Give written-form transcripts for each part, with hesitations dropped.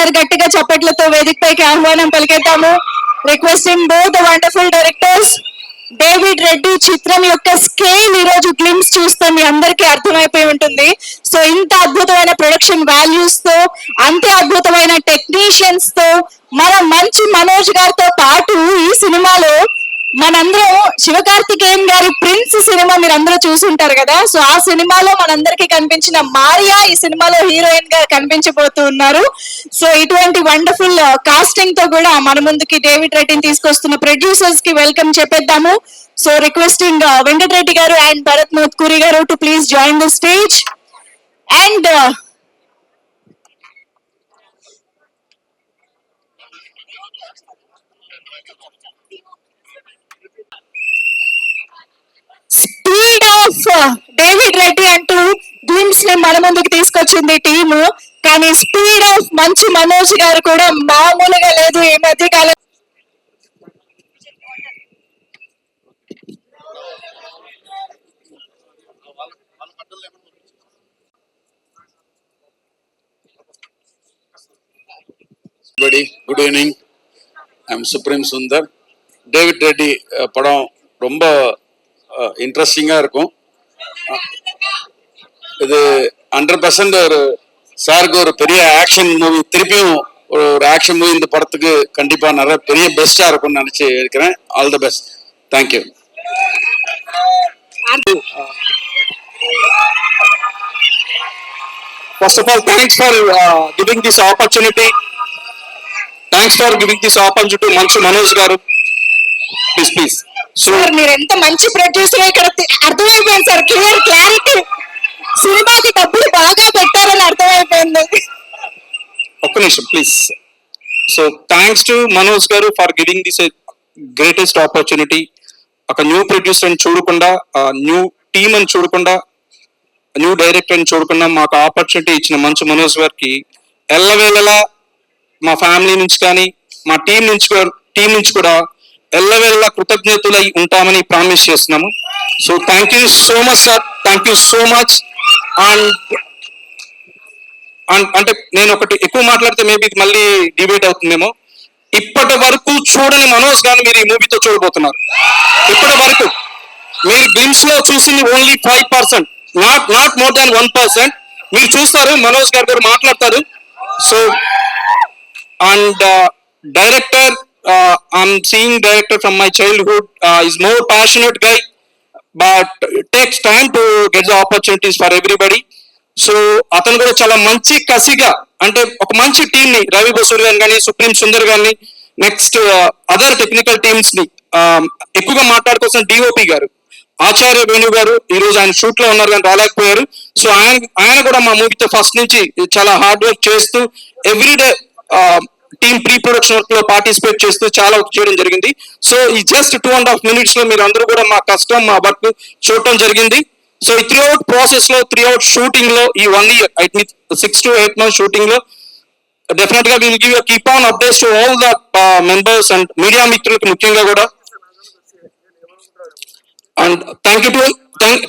ఒకసారి గట్టిగా చప్పట్లతో వేదికపైకి ఆహ్వానం పలికేద్దాము. Requesting both the wonderful directors. David Reddy చిత్రం యొక్క స్కేల్ ఈ రోజు గ్లిమ్స్ చూస్తే మీ అందరికీ అర్థమైపోయి ఉంటుంది. సో ఇంత అద్భుతమైన ప్రొడక్షన్ వాల్యూస్ తో, అంతే అద్భుతమైన టెక్నీషియన్స్ తో, మన మంచి మనోజ్ గారితో పాటు ఈ సినిమాలో మనందరం శివకార్తికేయన్ గారి ప్రిన్స్ సినిమా మీరు అందరూ చూసుంటారు కదా. సో ఆ సినిమాలో మనందరికీ కనిపించిన మారియా ఈ సినిమాలో హీరోయిన్ గా కనిపించబోతూ ఉన్నారు. సో ఇటువంటి వండర్ఫుల్ కాస్టింగ్ తో కూడా మన ముందుకి డేవిడ్ రెడ్డిని తీసుకొస్తున్న ప్రొడ్యూసర్స్ కి వెల్కమ్ చెప్పేద్దాము. సో రిక్వెస్టింగ్ వెంకటరెడ్డి గారు అండ్ భరత్ మోత్కూరి గారు to please join the stage. And speed of David Reddy అంటూ గ్లిమ్స్ ని మన ముందుకు తీసుకొచ్చింది టీమ్. కానీ స్పీడ్ ఆఫ్ మంచి మనోజ్ గారు కూడా మామూలుగా లేదు ఈ మధ్య కాలం. Good evening. I'm Supreme Sundar. David Reddy படம் ரொம்ப இன்ட்ரெஸ்டிங்காக இருக்கும். இது 100% ஒரு சாருக்கு ஒரு பெரிய ஆக்ஷன் மூவி, திருப்பியும் ஒரு ஆக்ஷன் மூவி இந்த படத்துக்கு கண்டிப்பாக நிறைய பெரிய பெஸ்ட்டாக இருக்கும்னு நினச்சி இருக்கிறேன். All the best. Thank you. First of all, thanks for giving this opportunity. Thanks for giving this opportunity to Manchu Manoj garu. Please. Sir మీరు ఎంత మంచి ప్రొడ్యూసర్ ఇక్కడ అర్థమైపోయింది సార్. క్లారిటీ, సినిమాకి డబ్బులు బాగా పెట్టారని అర్థమైపోయింది. ఒక్క నిమిషం please. So thanks to Manoj garu for giving this greatest opportunity. ఒక న్యూ ప్రొడ్యూసర్ అని చూడకుండా, న్యూ టీమ్ అని చూడకుండా, న్యూ డైరెక్టర్ అని చూడకుండా మాకు ఆపర్చునిటీ ఇచ్చిన మంచు మనోజ్ గారికి ఎల్లవేళలా మా ఫ్యామిలీ నుంచి కానీ మా టీం నుంచి కూడా ఎల్లవేళలా కృతజ్ఞతలై ఉంటామని ప్రామిస్ చేస్తున్నాము. So thank you so much sir. Thank you so much. And అంటే నేను ఒకటి ఎక్కువ మాట్లాడితే మేబీ ఇది మళ్ళీ డిబేట్ అవుతుందేమో. ఇప్పటి వరకు చూడని మనోజ్ గారిని మీరు ఈ మూవీతో చూడబోతున్నారు. ఇప్పటి వరకు మీరు గ్లిమ్స్ లో చూసింది ఓన్లీ 5%, నాట్ మోర్ దాన్ 1%. మీరు చూస్తారు, మనోజ్ గారు మాట్లాడతారు. So and director, I'm seeing director from my childhood, is more passionate guy, but it takes time to get the opportunities for everybody. So అతను కూడా చాలా మంచి కసిగా, అంటే ఒక మంచి టీమ్ ని, రవి బసూర్ గారిని కానీ, సుప్రీం సుందర్ గారిని, నెక్స్ట్ అదర్ టెక్నికల్ టీమ్స్ ని ఎక్కువగా మాట్లాడుకోవాల్సిన డిఓపి గారు ఆచార్య వేణు గారు ఈ రోజు ఆయన షూట్ లో ఉన్నారు కానీ రాలేకపోయారు. సో ఆయన కూడా మా మూవీతో ఫస్ట్ నుంచి చాలా హార్డ్ వర్క్ చేస్తూ everyday team pre production work లో పార్టిసిపేట్ చేస్తూ చాలా వర్క్ చేయడం జరిగింది. సో ఈ జస్ట్ 2.5 minutes లో మీరు అందరూ కూడా మా కష్టం, మా వర్క్ చూడటం జరిగింది. సో ఈ త్రూఅవుట్ ప్రాసెస్ లో, త్రూఅవుట్ షూటింగ్ లో, ఈ 1 year 6 to 8 months షూటింగ్ లో డెఫినెట్ గా will give keep on updates to all the members and media మిత్రులకు ముఖ్యంగా కూడా. And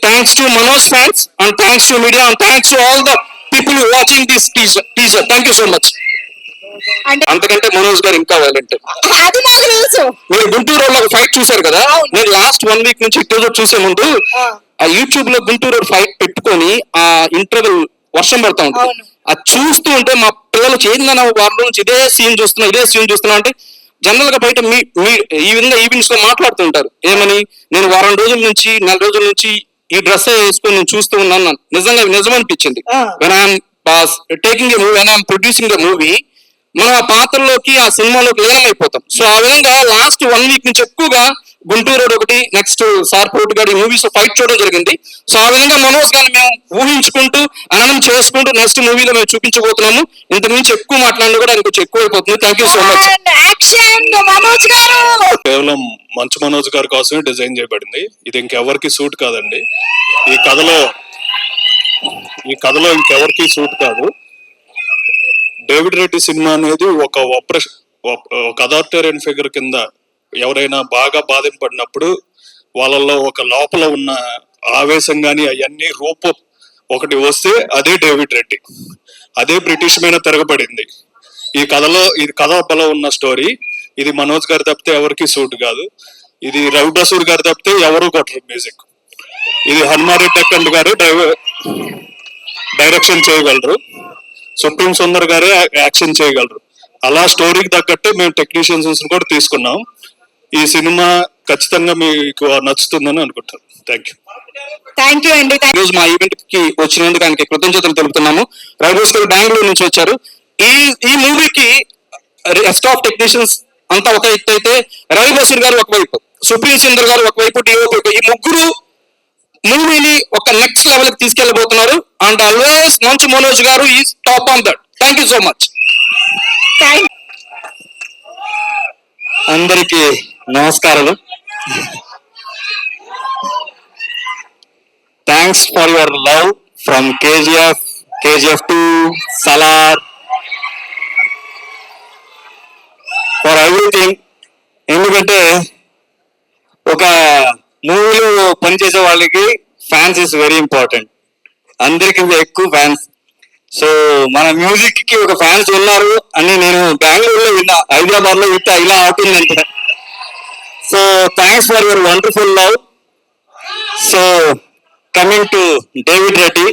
thanks to Manoj fans, and thanks to media, and thanks to all the people watching this teaser. Thank you so much. అంతకంటే మనోజ్ గారు ఇంకా violent. మీరు గుంటూరు ఒక fight చూసారు కదా. నేను లాస్ట్ 1 week నుంచి ఎపిసోడ్ చూసే ముందు ఆ యూట్యూబ్ లో గుంటూరు ఫైట్ పెట్టుకొని ఆ ఇంటర్వెల్ వర్షం పడతా ఉంటుంది. అది చూస్తూ ఉంటే మా పిల్లలు చేయిందన్న వారి నుంచి ఇదే సీన్ చూస్తున్నా అంటే జనరల్ గా బయట ఈ విధంగా ఈవెంట్స్ లో మాట్లాడుతూ ఉంటారు. ఏమని, నేను వారం రోజుల నుంచి 4 రోజుల నుంచి ఈ డ్రెస్ వేసుకొని నేను చూస్తూ ఉన్నాను. నిజం అనిపించింది. When I'm taking a movie, when I'm producing a movie, మనం ఆ పాత్రలోకి, ఆ సినిమాలోకి లీనమైపోతాం. సో ఆ విధంగా లాస్ట్ 1 week నుంచి ఎక్కువగా గుంటూరు రోడ్ ఒకటి, నెక్స్ట్ సార్పోర్ట్ గారి మూవీస్ ఫైట్ చూడడం జరిగింది. సో ఆ విధంగా మనోజ్ గారిని మేము ఊహించుకుంటూ, ఆనందం చేసుకుంటూ నెక్స్ట్ మూవీలో మేము చూపించబోతున్నాము. ఇంతకు మించి ఎక్కువ మాట్లాడినా కూడా అది కొంచెం ఎక్కువ అయిపోతుంది. Thank you so much. కేవలం మంచు మనోజ్ గారి కోసమే డిజైన్ చేయబడింది. ఇది ఇంకెవరికి సూట్ కాదండి. ఈ కథలో ఇంకెవరికి సూట్ కాదు. డేవిడ్ రెడ్డి సినిమా అనేది ఒక అథారిటేరియన్ ఫిగర్ కింద ఎవరైనా బాగా బాధింపడినప్పుడు వాళ్ళల్లో ఒక లోపల ఉన్న ఆవేశం కానీ అవన్నీ రూపం ఒకటి వస్తే అదే డేవిడ్ రెడ్డి. అదే బ్రిటిష్ మీద తిరగబడింది. ఇది కథ బలం ఉన్న స్టోరీ. ఇది మనోజ్ గారు తప్పితే ఎవరికి సూట్ కాదు. ఇది రవి బసూర్ గారు తప్పితే ఎవరు కొట్టరు మ్యూజిక్. ఇది హనుమారెడ్డి అక్కండ్ గారు డైరెక్షన్ చేయగలరు. సుప్రీం సుందర్ గారే యాక్షన్ చేయగలరు. అలా స్టోరీకి తగ్గట్టు మేము టెక్నీషియన్స్ కూడా తీసుకున్నాం. ఈ సినిమా ఖచ్చితంగా మీకు నచ్చుతుందని అనుకుంటాను. Thank you. థ్యాంక్ యూ అండి. ఈ రోజు మా ఈవెంట్ కి వచ్చినందుకు ఆయనకి కృతజ్ఞతలు తెలుపుతున్నాము. రవిబోస్ గారు బెంగళూరు నుంచి వచ్చారు. ఈ మూవీకి రెస్ట్ ఆఫ్ టెక్నీషియన్స్ అంతా ఒక ఎత్తు అయితే, రవి బసూర్ గారు ఒకవైపు, సుప్రీం సుందర్ గారు ఒకవైపు, డిఓపి, ఈ ముగ్గురు మూవీని ఒక నెక్స్ట్ లెవెల్ కి తీసుకెళ్లబోతున్నారు. అండ్ ఆల్వేస్ మంచు మనోజ్ గారు is top on that. Thank you so much. అందరికి నమస్కారాలు. Thanks for your love from KGF to Salaar, for everything. ఎందుకంటే ఒక మూవీలో పనిచేసే వాళ్ళకి ఫ్యాన్స్ ఇస్ వెరీ ఇంపార్టెంట్. అందరికి ఎక్కువ ఫ్యాన్స్. సో మన మ్యూజిక్ కి ఒక ఫ్యాన్స్ ఉన్నారు అని నేను బెంగళూరులో విన్నా, హైదరాబాద్ లో వింటా ఇలా అవుతుందంటే. So thanks for your wonderful love. So coming to David Reddy,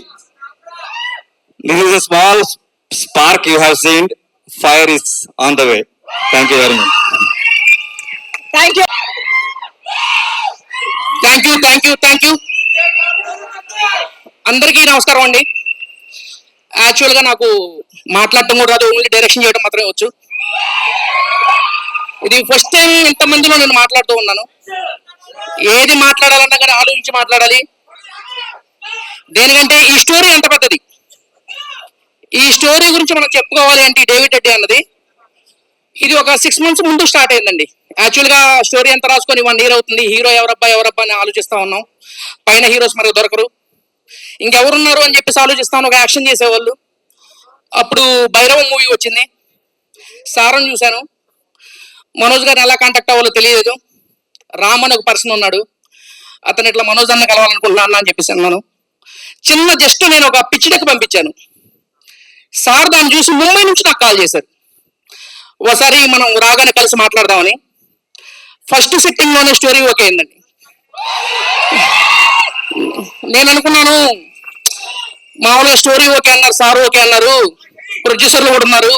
this is a small spark you have seen. Fire is on the way. Thank you very much. Thank you. Thank you. అందరికీ నమస్కారం అండి. యాక్చువల్గా నాకు మాట్లాడటం కూడా రాదు, only direction చేయడం మాత్రమే వచ్చు. ఇది ఫస్ట్ టైం ఇంతమందిలో నేను మాట్లాడుతూ ఉన్నాను. ఏది మాట్లాడాలన్నా కానీ ఆలోచించి మాట్లాడాలి. దేనికంటే ఈ స్టోరీ ఎంత పెద్దది. ఈ స్టోరీ గురించి మనం చెప్పుకోవాలి అంటే డేవిడ్ రెడ్డి అన్నది ఇది ఒక 6 months ముందు స్టార్ట్ అయిందండి. యాక్చువల్గా స్టోరీ ఎంత రాసుకొని 1 year అవుతుంది. హీరో ఎవరబ్బా అని ఆలోచిస్తా ఉన్నాం. పైన హీరోస్ మనకు దొరకరు, ఇంకెవరున్నారు అని చెప్పేసి ఆలోచిస్తాను. ఒక యాక్షన్ చేసేవాళ్ళు. అప్పుడు భైరవం మూవీ వచ్చింది, సారం చూశాను. మనోజ్ గారిని ఎలా కాంటాక్ట్ అవ్వాలో తెలియదు. రామ్ అని ఒక పర్సన్ ఉన్నాడు, అతను ఇట్లా మనోజ్ అన్న కలవాలనుకుంటున్నాను అని చెప్పేసి అన్నాను. చిన్న జస్ట్ నేను ఒక పిచ్ డెక్ పంపించాను. సార్ దాన్ని చూసి ముంబై నుంచి నాకు కాల్ చేశారు. ఒకసారి మనం రాగానే కలిసి మాట్లాడదామని. ఫస్ట్ సిట్టింగ్ లోనే స్టోరీ ఓకే అయిందండి. నేను అనుకున్నాను మామూలుగా స్టోరీ ఓకే అన్నారు, సార్ ఓకే అన్నారు, ప్రొడ్యూసర్లు కూడా ఉన్నారు.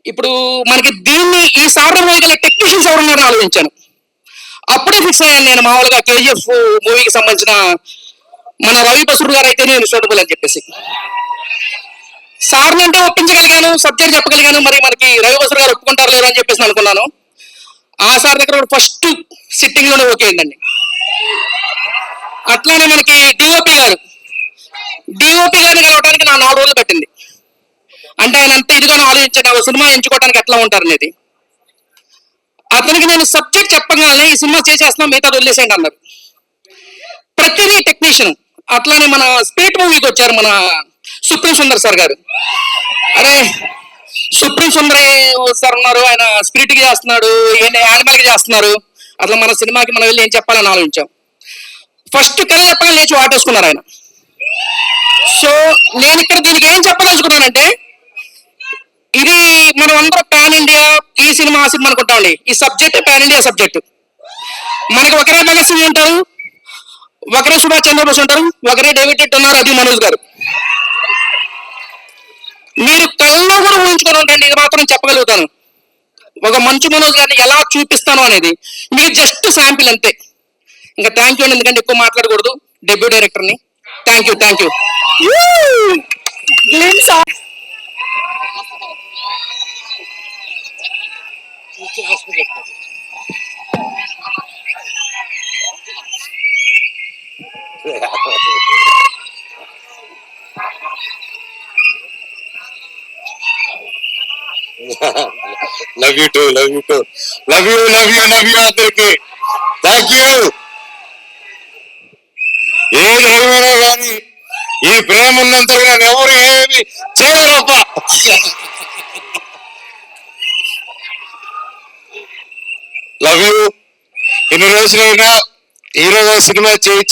ఇప్పుడు మనకి దీన్ని ఈ సార్ వేయగల టెక్నీషియన్స్ ఎవరున్నారని ఆలోచించాను. అప్పుడే ఫిక్స్ అయ్యాను నేను. మామూలుగా కేజీఎఫ్ మూవీకి సంబంధించిన మన రవి బసూర్ గారు అయితే నేను సూటబుల్ అని చెప్పేసి సార్ని అంటే ఒప్పించగలిగాను, సబ్జెక్ట్ చెప్పగలిగాను. మరి మనకి రవి బసూర్ గారు ఒప్పుకుంటారు లేరు అని చెప్పేసి అనుకున్నాను. ఆ సార్ దగ్గర ఫస్ట్ సిట్టింగ్ లోనే ఓకే అయిందండి. అట్లానే మనకి డిఓపి గారిని కలవడానికి నా 4 రోజులు పట్టింది. అంటే ఆయన అంత ఇదిగా ఆలోచించాను సినిమా ఎంచుకోవడానికి ఎట్లా ఉంటారు అనేది. అతనికి నేను సబ్జెక్ట్ చెప్పగానే ఈ సినిమా చేసేస్తున్నాం, మిగతా వదిలేసేయండి అన్నారు. ప్రతిదీ టెక్నీషియన్. అట్లానే మన స్పిరిట్ మూవీకి వచ్చారు మన సుప్రీం సుందర్ సార్ గారు. అరే సుప్రీం సుందర్ సార్ ఉన్నారు, ఆయన స్పిరిట్ కి చేస్తున్నాడు, యానిమల్ కి చేస్తున్నారు. అట్లా మన సినిమాకి మనం వెళ్ళి ఏం చెప్పాలని ఆలోచించాం. ఫస్ట్ కథ చెప్పగా లేచి వాటేసుకున్నారు ఆయన. సో నేను ఇక్కడ దీనికి ఏం చెప్పదలుచుకున్నానంటే, ఇది మనం అందరూ పాన్ ఇండియా ఈ సినిమా ఆ సినిమా అనుకుంటామండి. ఈ సబ్జెక్ట్ పాన్ ఇండియా సబ్జెక్ట్. మనకి ఒకరే భగత్ సింగ్ ఉంటారు, ఒకరే సుభాష్ చంద్రబోస్ ఉంటారు, ఒకరే డేవిడ్ రెడ్డి ఉన్నారు, అది మనోజ్ గారు. మీరు కళ్ళలో కూడా ఊహించుకొని ఉండండి, ఇది మాత్రం చెప్పగలుగుతాను. ఒక మంచు మనోజ్ గారిని ఎలా చూపిస్తాను అనేది మీకు జస్ట్ శాంపిల్ అంతే. ఇంకా థ్యాంక్ యూ అండి, ఎందుకంటే ఎక్కువ మాట్లాడకూడదు. డెబ్యూ డైరెక్టర్ని. Thank you. లవ్ యూ అందరికి. Thank you. ఏది ఏమైనా కానీ ఈ ప్రేమ ఉన్నంతగా ఎవరు ఏమి చేయలేరప్ప. Love you. ఇన్ని రోజులైనా హీరోగా సినిమా చేయి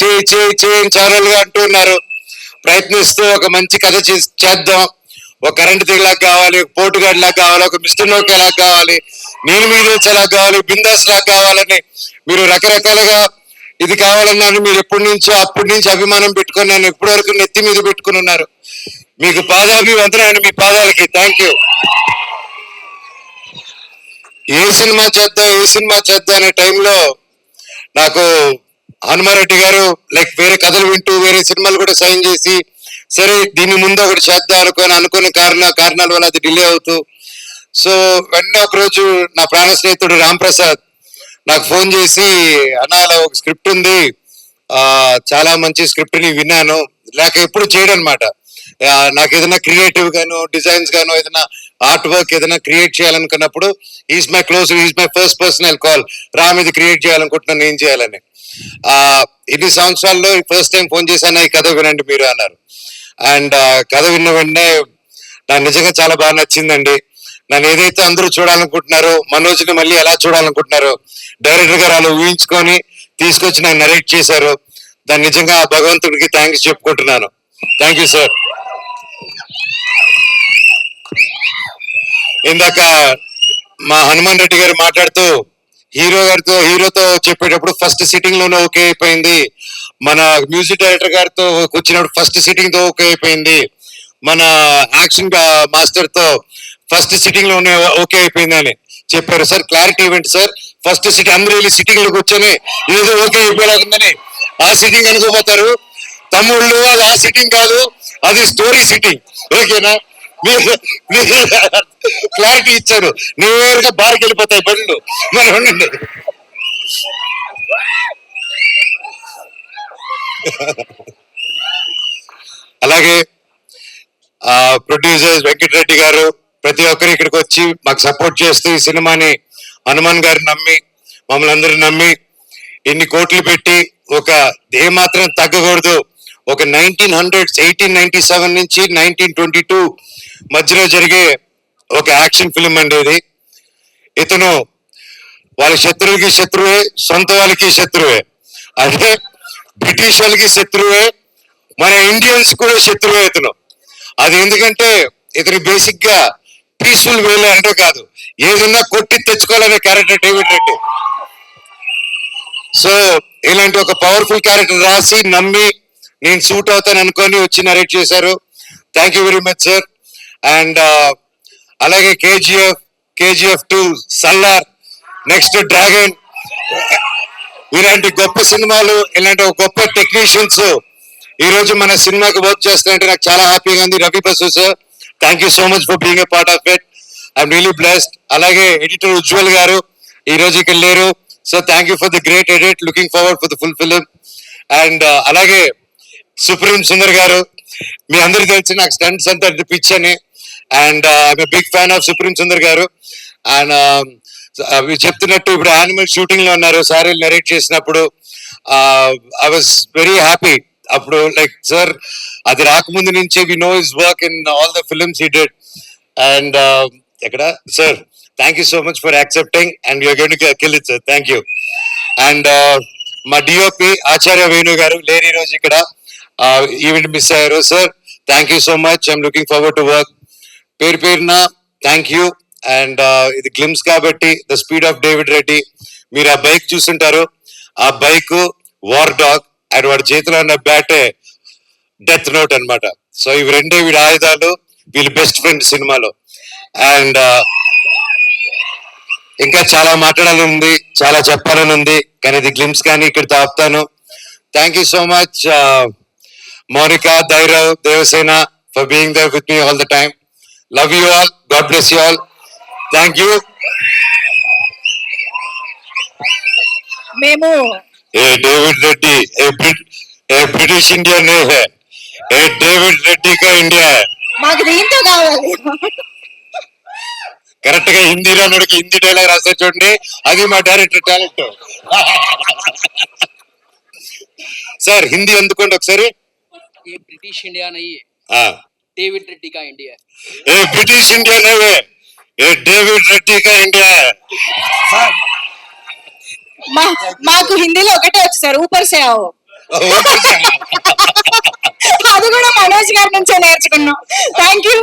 ఛానల్ గా అంటున్నారు. ప్రయత్నిస్తూ ఒక మంచి కథ చేద్దాం, ఒక కరెంట్ తీగలాగా కావాలి, ఒక పోటుగాడి లాగా కావాలి, ఒక మిస్టర్ నోకే లాగా కావాలి, నేను మీద వచ్చేలాగా కావాలి, బిందాస్ లాగా కావాలని మీరు రకరకాలుగా ఇది కావాలన్నారు. మీరు అప్పటి నుంచి అభిమానం పెట్టుకొని నన్ను ఇప్పటి వరకు నెత్తి మీద పెట్టుకుని ఉన్నారు. మీకు పాదాభివందనాలు, మీ పాదాలకి థ్యాంక్ యూ. ఏ సినిమా చేద్దాం అనే టైంలో నాకు హనుమారెడ్డి గారు లైక్ వేరే కథలు వింటూ వేరే సినిమాలు కూడా సైన్ చేసి, సరే దీని ముందు ఒకటి చేద్దాం అనుకున్న కారణాల వల్ల అది డిలే అవుతూ, సో వెంటనే ఒక రోజు నా ప్రాణ స్నేహితుడు రామ్ ప్రసాద్ నాకు ఫోన్ చేసి, అన్నా అలా ఒక స్క్రిప్ట్ ఉంది, చాలా మంచి స్క్రిప్ట్ ని విన్నాను, లేక ఎప్పుడు చేయడం అనమాట. నాకు ఏదైనా క్రియేటివ్ గాను డిజైన్స్ గాను ఏదైనా ఆర్ట్ వర్క్ ఏదైనా క్రియేట్ చేయాలనుకున్నప్పుడు is my first personal call, Ram ఇది క్రియేట్ చేయాలనుకుంటున్నాను, ఏం చేయాలని. ఇన్ని సంవత్సరాల్లో ఫస్ట్ టైం ఫోన్ చేశాను, ఈ కథ వినండి మీరు అన్నారు. అండ్ కథ విన్న వెంటనే నాకు నిజంగా చాలా బాగా నచ్చిందండి. నన్ను ఏదైతే అందరూ చూడాలనుకుంటున్నారో, మనోజ్ని మళ్ళీ ఎలా చూడాలనుకుంటున్నారో డైరెక్టర్ గారు అలా ఊహించుకొని తీసుకొచ్చి నాకు నరేట్ చేశారు. దాన్ని నిజంగా భగవంతుడికి థ్యాంక్స్ చెప్పుకుంటున్నాను. Thank you sir. ఇందాక మా హనుమాన్ రెడ్డి గారు మాట్లాడుతూ హీరోతో చెప్పేటప్పుడు ఫస్ట్ సిట్టింగ్ లోనే ఓకే అయిపోయింది, మన మ్యూజిక్ డైరెక్టర్ గారితో వచ్చినప్పుడు ఫస్ట్ సిట్టింగ్ తో ఓకే అయిపోయింది, మన యాక్షన్ మాస్టర్ తో ఫస్ట్ సిట్టింగ్ లోనే ఓకే అయిపోయింది అని చెప్పారు. సార్ క్లారిటీ ఇవ్వండి సార్, ఫస్ట్ సిట్టింగ్ అందరూ వెళ్ళి సిట్టింగ్ లో కూర్చొని ఏదో ఓకే అయిపోయిందని ఆ సిట్టింగ్ అనుకోపోతారు. తమ్ముళ్ళు అది ఆ సిట్టింగ్ కాదు, అది స్టోరీ సిట్టింగ్. ఓకేనా? మీరు క్లారిటీ ఇచ్చారు, నేరుగా బార్కి వెళ్ళిపోతాయి బండ్లు. మరి ఉండండి. అలాగే ప్రొడ్యూసర్స్ వెంకటరెడ్డి గారు ప్రతి ఒక్కరు ఇక్కడికి వచ్చి మాకు సపోర్ట్ చేస్తూ ఈ సినిమాని హనుమాన్ గారు నమ్మి మమ్మల్ని అందరూ నమ్మి ఇన్ని కోట్లు పెట్టి ఒక ఏమాత్రం తగ్గకూడదు, ఒక 1897 నుంచి 1922 మధ్యలో జరిగే ఒక యాక్షన్ ఫిల్మ్ అండి ఇది. ఇతను వాళ్ళ శత్రువులకి శత్రువే, సొంత వాళ్ళకి శత్రువే, అంటే బ్రిటిష్ వాళ్ళకి శత్రువే, మన ఇండియన్స్ కూడా శత్రువే ఇతను. అది ఎందుకంటే ఇతను బేసిక్ గా పీస్ఫుల్ వేలో అంటే కాదు, ఏదన్నా కొట్టి తెచ్చుకోవాలనే క్యారెక్టర్ డేవిడ్ రెడ్డి. సో ఇలాంటి ఒక పవర్ఫుల్ క్యారెక్టర్ రాసి నమ్మి నేను సూట్ అవుతాను అనుకొని వచ్చి నరేట్ చేశారు. Thank you very much sir. And అలాగే కేజీఎఫ్ 2, సల్లార్, నెక్స్ట్ డ్రాగన్, ఇలాంటి గొప్ప సినిమాలు, ఇలాంటి ఒక గొప్ప టెక్నీషియన్స్ ఈ రోజు మన సినిమాకి వర్క్ చేస్తారంటే నాకు చాలా హ్యాపీగా ఉంది. Ravi Basu sir, thank you so much for being a part of it, I'm really blessed. అలాగే ఎడిటర్ ఉజ్వల్ గారు ఈ రోజు ఇక్కడ లేరు, so thank you for the great edit, looking forward for the full film. And అలాగే సుప్రీం సుందర్ గారు, మీ అందరికి తెలిసి నాకు స్టంట్స్ అంతా పిచ్ అని, and I'm big fan of Supreme Sundar garu. And చెప్తున్నట్టు ఇప్పుడు యానిమల్ షూటింగ్ లో ఉన్నారు, సార్ నరేట్ చేసినప్పుడు ఐ వాజ్ వెరీ హ్యాపీ. అప్పుడు లైక్ సార్ అది రాకముందు నుంచే we know his work in all the films he did. And ఎక్కడ sir, thank you so much for accepting and you're going to kill it sir, thank you. And మా DOP Acharya Venu garu లేని రోజు ఇక్కడ event miss అయ్యారు. Sir thank you so much, I'm looking forward to work. పేరున thank you. And ఇది glimpse కాబట్టి the speed of David Reddy, మీరు ఆ బైక్ చూసుంటారు, ఆ బైక్ వార్ డాగ్ అండ్ వాడి చేతిలో ఉన్న బ్యాటే డెత్ నోట్ అన్నమాట. సో ఇవి రెండే వీడి ఆయుధాలు, వీళ్ళ బెస్ట్ ఫ్రెండ్ సినిమాలో. అండ్ ఇంకా చాలా మాట్లాడాలని ఉంది, చాలా చెప్పాలని ఉంది, కానీ ఇది గ్లిమ్స్ కానీ ఇక్కడ ఆపుతాను. Thank you so much Mounika, Dhairav, Devasena for being there with me all the time. Love you all, God bless you all, thank you. మేము ఏ డేవిడ్ రెడ్డి ఏ బ్రిటిష్ इंडियन नहीं है, ये डेविड रेड्डी का इंडिया है. మాకు దీంతో కావాలి. కరెక్ట్ గా హిందీలో నడికి హిందీ డైలాగ్ రాస్తే చూడండి, అది మా డైరెక్టర్ టాలెంట్. సార్ హిందీ అందుకోండి ఒకసారి. ये ब्रिटिश इंडिया नहीं है, हाँ, डेविड रेड्डी का इंडिया है. ये ब्रिटिश इंडिया नहीं है, ये डेविड रेड्डी का इंडिया है. మాకు హిందీలో ఒకటే వచ్చు సార్, ఊపర్ సే ఆవో. అది కూడా మనోజ్ గారి నుంచే నేర్చుకున్నాం. Thank you.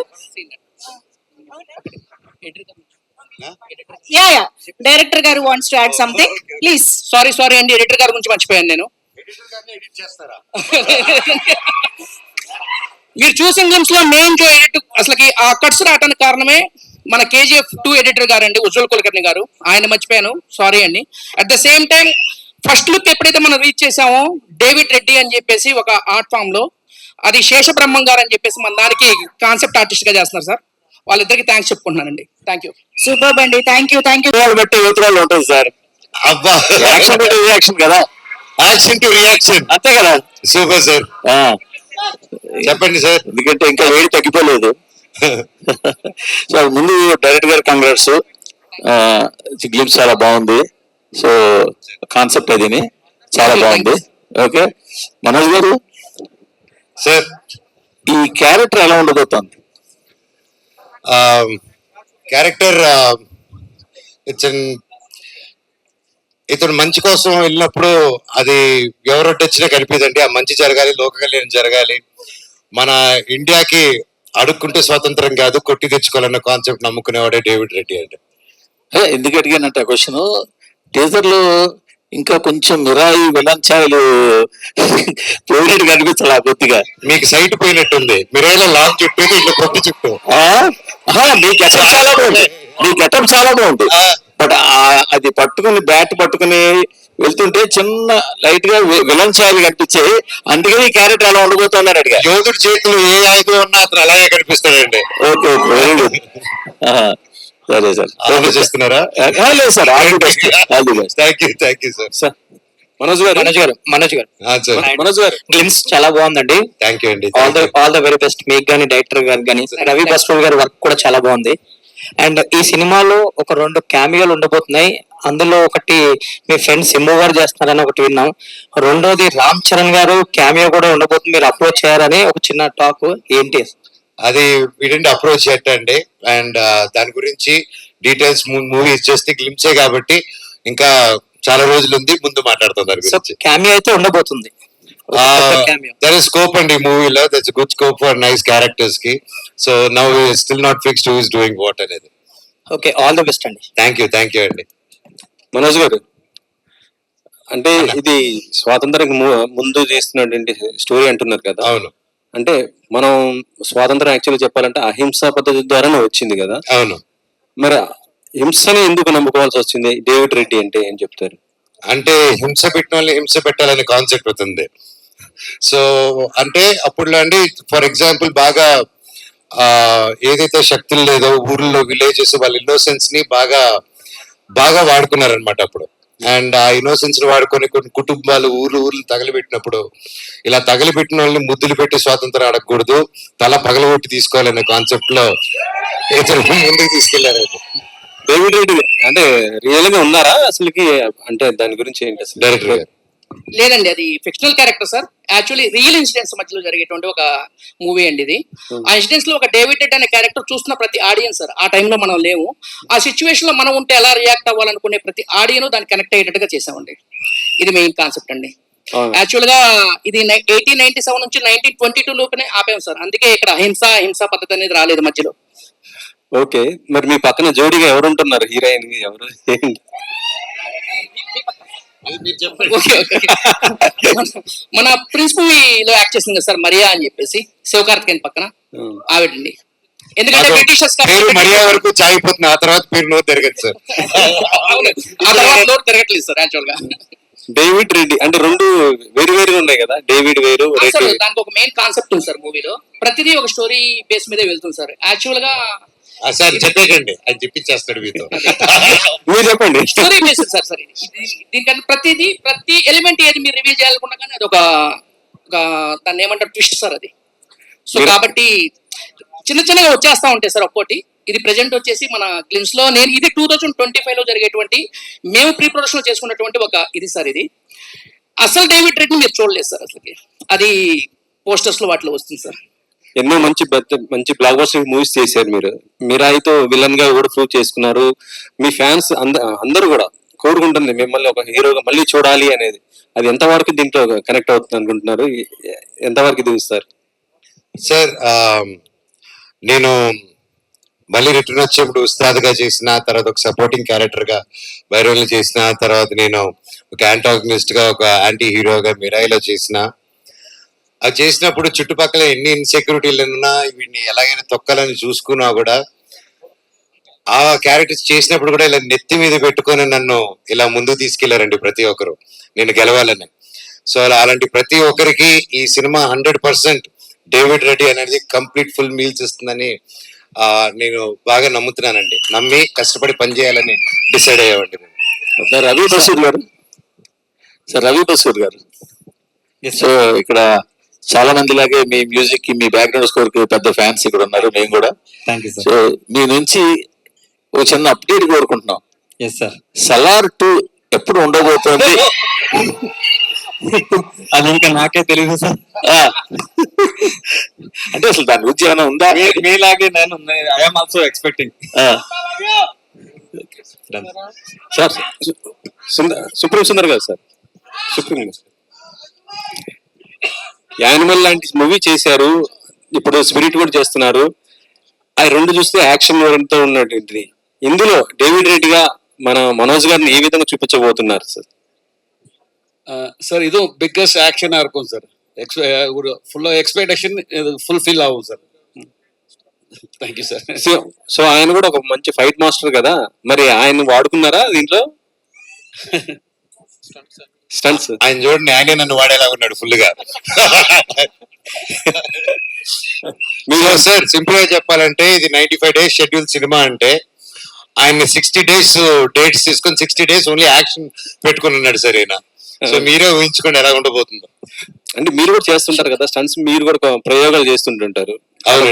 Yeah yeah director garu wants to add something please. Sorry అండి, ఎడిటర్ గారి గురించి మర్చిపోయాను నేను. మీరు చూసిన గ్లిమ్స్ లో మెయిన్ ఎడిట్ అసలుకి ఆ కట్స్ రావడానికి కారణమే మన KGF 2 ఎడిటర్ గారు అండి, ఉజ్వల్ కులకర్ణి గారు. ఆయన మర్చిపోయాను, సారీ అండి. At the same time first look ఎప్పుడైతే మనం రీచ్ చేసామో డేవిడ్ రెడ్డి అని చెప్పేసి ఒక ఆర్ట్ ఫామ్ లో, అది శేషబ్రహ్మం గారు అని చెప్పేసి మన దానికి కాన్సెప్ట్ ఆర్టిస్ట్ గా చేస్తున్నారు సార్. వాళ్ళిద్దరికి థ్యాంక్స్ చెప్పుకుంటున్నానండి. Thank you. సూపర్ అండి, థ్యాంక్ యూ. బట్టి యువతరాలు ఉంటుంది సార్. అబ్బా, యాక్షన్ టు రియాక్షన్ కదా, యాక్షన్ టు రియాక్షన్ అంతే కదా. Super sir. చెప్పండి సార్. ఎందుకంటే ఇంకా వేడి తగ్గిపోలేదు. సో ముందు డైరెక్టర్ గారు కంగ్రాట్స్. గ్లిమ్స్ చాలా బాగుంది. సో కాన్సెప్ట్ అది చాలా బాగుంది. ఓకే మనోజ్ గారు సార్, ఈ క్యారెక్టర్ ఎలా ఉండబోతోంది? క్యారెక్టర్ ఇతను మంచి కోసం వెళ్ళినప్పుడు అది ఎవరొట్టి వచ్చినా కనిపిదండి. ఆ మంచి జరగాలి, లోక కళ్యాణం జరగాలి, మన ఇండియాకి అడుక్కుంటే స్వాతంత్రం కాదు కొట్టి తెచ్చుకోవాలన్న కాన్సెప్ట్ నమ్ముకునేవాడే డేవిడ్ రెడ్డి అంటే. ఎందుకు అడిగానంటే ఆ క్వశ్చన్, టీజర్ లో ఇంకా కొంచెం మిరాయి విలంచాయలు పోయినట్టు కనిపించాలి కొద్దిగా. మీకు సైట్ పోయినట్టుంది. మిరాయిలో లాంగ్ చుట్టూ ఇట్లా కొట్టి చుట్టూ. మీ గెటప్ చాలా బాగుంది, మీ గెటప్ చాలా బాగుంది. బట్ అది పట్టుకుని బ్యాట్ పట్టుకుని వెళ్తుంటే చిన్న లైట్ గా విలంచాయలు కనిపించే, అందుకని ఈ క్యారెక్టర్ అలా ఉండబోతున్నారు అడిగా. యోధుడి చేతులు ఏ ఆయుధం ఉన్నా అతను అలాగే కనిపిస్తాడండి. Okay okay, very good. సరే సార్, ఆలోచిస్తున్నారా? లేదు sir, thank you sir. Manoj garu glimpse చాలా బాగుందండి. థ్యాంక్ యూ అండి. ఆల్ ద వెరీ బెస్ట్ మీకు కానీ, డైరెక్టర్ గారు కానీ. రవి బస్రూల్ గారి వర్క్ కూడా చాలా బాగుంది. అండ్ ఈ సినిమాలో ఒక 2 క్యామియోలు ఉండబోతున్నాయి. అందులో ఒకటి మీ ఫ్రెండ్ సింబు గారు చేస్తున్నారని ఒకటి విన్నాం. రెండోది రామ్ చరణ్ గారు క్యామియో కూడా ఉండబోతుంది, మీరు అప్రోచ్ చేయారని ఒక చిన్న టాక్. ఏంటి అది? వీడండి అప్రోచ్ అండి. అండ్ దాని గురించి డీటెయిల్స్ మూవీ ఇచ్చేస్తే గ్లిమ్సే కాబట్టి ఇంకా చాలా రోజులు ఉంది, ముందు మాట్లాడతాం దాని గురించి. క్యామియో అయితే ఉండబోతుంది. దర్ ఇస్ స్కోప్ అండి మూవీలో. That's good scope for nice characters కి. So now still not fixed who is doing what అనేది. ఓకే, ఆల్ ద బెస్ట్ అండి. థ్యాంక్ యూ అండి. మనోజ్ గారు, అంటే ఇది స్వాతంత్రం ముందు చేస్తున్నటువంటి స్టోరీ అంటున్నారు కదా. అవును. అంటే మనం స్వాతంత్రం యాక్చువల్గా చెప్పాలంటే అహింసా పద్ధతి ద్వారానే వచ్చింది కదా. అవును. మరి హింసని ఎందుకు నమ్ముకోవాల్సి వచ్చింది? డేవిడ్ రెడ్డి అంటే ఏం చెప్తారు? అంటే హింస పెట్టిన వాళ్ళని హింస పెట్టాలనే కాన్సెప్ట్ అవుతుంది. సో అంటే అప్పుడు అండి, ఫర్ ఎగ్జాంపుల్ బాగా ఏదైతే శక్తులు లేదో ఊర్లో విలేజెస్ వాళ్ళ ఇన్నోసెన్స్ ని బాగా వాడుకున్నారనమాట అప్పుడు. అండ్ ఆ ఇన్నోసెన్స్ ని వాడుకొని కొన్ని కుటుంబాలు ఊర్లు తగలబెట్టినప్పుడు, ఇలా తగలబెట్టిన వాళ్ళని ముద్దులు పెట్టి స్వాతంత్రం అడగకూడదు, తల పగలగొట్టి తీసుకోవాలనే కాన్సెప్ట్ లో ముందుకు తీసుకెళ్లారు. డేవిడ్ రెడ్డి అంటే రియల్ గా ఉన్నారా అసలుకి? అంటే దాని గురించి ఏంటి అసలు? డైరెక్టర్ గారు లేదండి, అది fictional character sir. Actually real incidents మధ్యలో జరిగేటువంటి ఒక మూవీ అండి ఇది. ఆ ఇన్సిడెంట్స్ లో ఒక డేవిడ్ రెడ్ అనే క్యారెక్టర్ చూస్తున్న ప్రతి ఆడియన్స్ సార్, ఆ టైంలో మనం లేము, ఆ సిచ్యువేషన్ లో మనం ఉంటే ఎలా రియాక్ట్ అవ్వాలనుకునే ప్రతి ఆడియన్ దానికి కనెక్ట్ అయ్యేటట్టుగా చేసామండి. ఇది మెయిన్ కాన్సెప్ట్ అండి. యాక్చువల్ గా ఇది 1897 నుంచి 1922 లోపునే ఆపాము సార్. అందుకే ఇక్కడ హింసా పద్ధతి అనేది రాలేదు మధ్యలో. ఓకే, మరి మీ పక్కన జోడీగా ఎవరు ఉంటున్నారు? హీరోయిన్ ఎవరు? మన ప్రిన్స్ మూవీలో యాక్ట్ చేసింది సార్ మరియా అని చెప్పేసి, శివకార్తికేయన్ పక్కన ఆవిడండి. ఎందుకంటే బ్రిటిషర్స్ మరియా వరకు చాయిపోతుంది, ఆ తర్వాత పేరు నోరు తిరగదు సార్. ఆ తర్వాత నోరు తిరగట్లేదు సార్. యాక్చువల్ గా డేవిడ్ రెడ్డి అంటే 2 వేరు ఉన్నాయి కదా, డేవిడ్ వేరు. దానికి ఒక మెయిన్ కాన్సెప్ట్ ఉంది సార్ మూవీలో. ప్రతిదీ ఒక స్టోరీ బేస్ మీద వెళ్తుంది సార్. యాక్చువల్ గా సార్ చెప్పేకండి, ఆయన చెప్పించేస్తాడు మీతో. మీరు చెప్పండి. Story base sir. సరే, దీనికన్నా ప్రతి ఎలిమెంట్ ఏది మీరు రివీల్ చేయాలనుకున్నా కానీ అది ఒక దాన్ని ఏమంటారు, ట్విస్ట్ సార్ అది. సో కాబట్టి చిన్నగా వచ్చేస్తా ఉంటాయి సార్ ఒక్కోటి. ఇది ప్రెజెంట్ వచ్చేసి మన గ్లిమ్స్ లో ఇది 2025 లో జరిగేటువంటి మేము ప్రీ ప్రొడక్షన్ లో చేసుకున్నటువంటి ఒక ఇది సార్. ఇది అసలు డేవిడ్ రెడ్ని మీరు చూడలేదు సార్ అసలుకి, అది పోస్టర్స్ లో వాటిలో వస్తుంది సార్. ఎన్నో మంచి బ్లాక్ బస్టర్ మూవీస్ చేశారు మీరు. మిరాయితో విలన్ గా కూడా ప్రూవ్ చేసుకున్నారు. మీ ఫ్యాన్స్ అందరూ కూడా కోరుకుంటుంది మిమ్మల్ని ఒక హీరోగా మళ్ళీ చూడాలి అనేది. అది ఎంతవరకు దీంట్లో కనెక్ట్ అవుతుంది అనుకుంటున్నారు? ఎంతవరకు దిగుస్తారు సార్? నేను మళ్ళీ రిటర్న్ వచ్చేప్పుడు ఉస్తాద్గా చేసిన, తర్వాత ఒక సపోర్టింగ్ క్యారెక్టర్ గా బైరోల్ని చేసిన, తర్వాత నేను ఒక యాంటాగనిస్ట్ గా, ఒక యాంటీ హీరోగా మిరాయిలో చేసిన. అది చేసినప్పుడు చుట్టుపక్కల ఎన్ని ఇన్సెక్యూరిటీలు ఉన్నా వీడిని ఎలాగైనా తొక్కాలని చూసుకున్నా కూడా, ఆ క్యారెక్టర్స్ చేసినప్పుడు కూడా ఇలా నెత్తి మీద పెట్టుకొని నన్ను ఇలా ముందుకు తీసుకెళ్లారండి ప్రతి ఒక్కరు, నేను గెలవాలని. సో అలాంటి ప్రతి ఒక్కరికి ఈ సినిమా 100% డేవిడ్ రెడ్డి అనేది కంప్లీట్ ఫుల్ మీల్స్ ఇస్తుందని నేను బాగా నమ్ముతున్నానండి. నమ్మి కష్టపడి పనిచేయాలని డిసైడ్ అయ్యామండి. సార్ రవి బసూర్ గారు సో ఇక్కడ చాలా మంది లాగే మీ మ్యూజిక్ కి, మీ బ్యాక్గ్రౌండ్ స్కోర్ కి పెద్ద ఫ్యాన్స్ ఇక్కడ ఉన్నారు, మేము కూడా. థ్యాంక్ యూ సో మీ నుంచి ఒక చిన్న అప్డేట్ కోరుకుంటున్నాం. Yes sir. సలార్ 2 ఎప్పుడు ఉండబోతోంది? అది ఇంకా నాకే తెలియదు సార్. ఆ. అంటే అసలు దాని గురించి ఏమైనా ఉందా? మీలాగే నేను ఐఎమ్ ఆల్సో ఎక్స్పెక్టింగ్. ఆ. సార్ సుప్రీం సుందర్ గారు సార్, సుప్రీం యానిమల్ లాంటి మూవీ చేశారు, ఇప్పుడు స్పిరిట్ కూడా చేస్తున్నారు. ఆ రెండు చూస్తే యాక్షన్ తో ఉన్నటువంటిది. ఇందులో డేవిడ్ రెడ్డిగా మన మనోజ్ గారిని ఏ విధంగా చూపించబోతున్నారు సార్? சார் இதுவும் பிக்கஸ்ட் ஆக்ஷனா இருக்கும் சார். ஒரு ஃபுல்லா எக்ஸ்பெக்டேஷன் ஃபுல்ஃபில் ஆகும் sir. Thank you sir. So ఆయన కూడా ఒక మంచి ఫైట్ మాస్టర్ కదా, మరి ఆయన వాడుకున్నారా దీంట్లో? స్టంట్స్ ఆయన చూడండి, ఆయనే నన్ను వాడేలా ఉన్నాడు ఫుల్ గా. మీరు సార్ సింపుల్ గా చెప్పాలంటే ఇది 95 days షెడ్యూల్ సినిమా అంటే ఆయన 60 days డేట్స్ తీసుకొని 60 days ఓన్లీ యాక్షన్ పెట్టుకుని ఉన్నాడు సార్ ఈయన. సో మీరే ఊహించుకోండి ఎలా ఉండబోతుందో. అంటే మీరు కూడా చేస్తుంటారు కదా స్టంట్స్, మీరు కూడా ప్రయోగాలు చేస్తుంటుంటారు,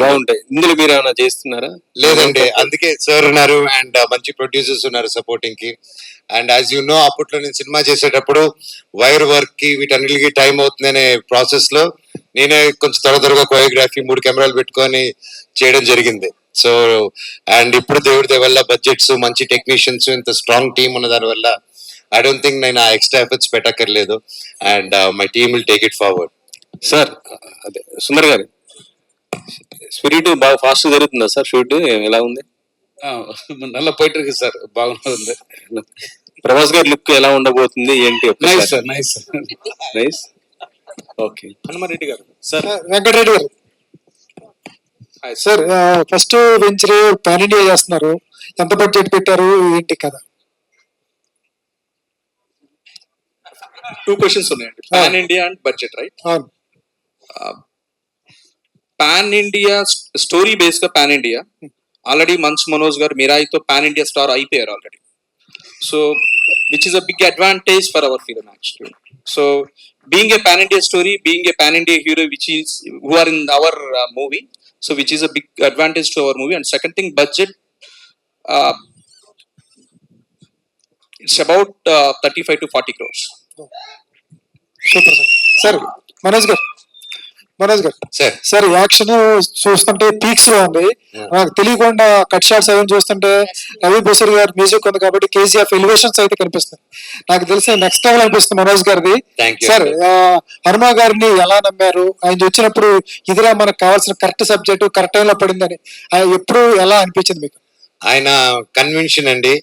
బాగుంటాయి. ఇందులో మీరు ఏమైనా చేస్తున్నారా? లేదండి, అందుకే సార్ ఉన్నారు అండ్ మంచి ప్రొడ్యూసర్స్ ఉన్నారు సపోర్టింగ్ కి. అండ్ యాజ్ యూ నో, అప్పట్లో నేను సినిమా చేసేటప్పుడు వైర్ వర్క్ కి వీటన్నిటికి టైం అవుతుందనే ప్రాసెస్ లో నేనే కొంచెం త్వరగా కోరియోగ్రఫీ 3 కెమెరాలు పెట్టుకొని చేయడం జరిగింది. సో అండ్ ఇప్పుడు దేవుడి వల్ల బడ్జెట్స్, మంచి టెక్నీషియన్స్, ఇంత స్ట్రాంగ్ టీమ్ ఉన్న దాని వల్ల ఐ డోంట్ థింక్ నేను ఆ ఎక్స్ట్రా ఎఫర్ట్స్ పెట్టక్కర్లేదు. And my team will take it forward. Sir అదే సుందర్ గారు, స్పిరిట్ బాగా ఫాస్ట్ జరుగుతుందా సార్? షూట్ ఎలా ఉంది? நல்லா போயிட்டு இருக்கு சார், బాగుంది. ప్రభాస్ గారి లుక్ ఎలా ఉండబోతుంది ఏంటి? Nice sir, nice sir, nice. Okay. Hanumareddy garu. Sir Venkatareddy garu sir, first venture pan India చేస్తున్నారు, ఎంత బడ్జెట్ పెట్టారు ఏంటి కదా? 2 questions ఉన్నాయండి. Pan India and budget, right? అవును. పాన్ ఇండియా స్టోరీ బేస్ గా pan India already Manchu Manoj garu మిరాయితో పాన్ ఇండియా స్టార్ అయిపోయారు already. So which is a big advantage for our film actually. So being a pan India story, being a pan India hero which is who are in our movie, so which is a big advantage to our movie. And second thing, budget, it's about 35 to 40 crores. Super sir. Sir Manoj garu sir sir, action చూస్తుంటే peaks లో ఉంది. నాకు తెలియకుండా cut shots అవి చూస్తుంటే రవి బసూర్ గారు music ఉంది కాబట్టి కేజీఎఫ్ ఎలివేషన్స్ అయితే కనిపిస్తుంది. నాకు తెలిసి నెక్స్ట్ లెవెల్ అనిపిస్తుంది మనోజ్ గారిది. Thank you. సార్ హనుమ గారిని ఎలా నమ్మారు? ఆయన వచ్చినప్పుడు ఇదిరా మనకు కావాల్సిన కరెక్ట్ సబ్జెక్ట్ కరెక్ట్ టైంలో పడిందని ఎప్పుడు ఎలా అనిపించింది మీకు? ఆయన కన్విన్షన్ అండి,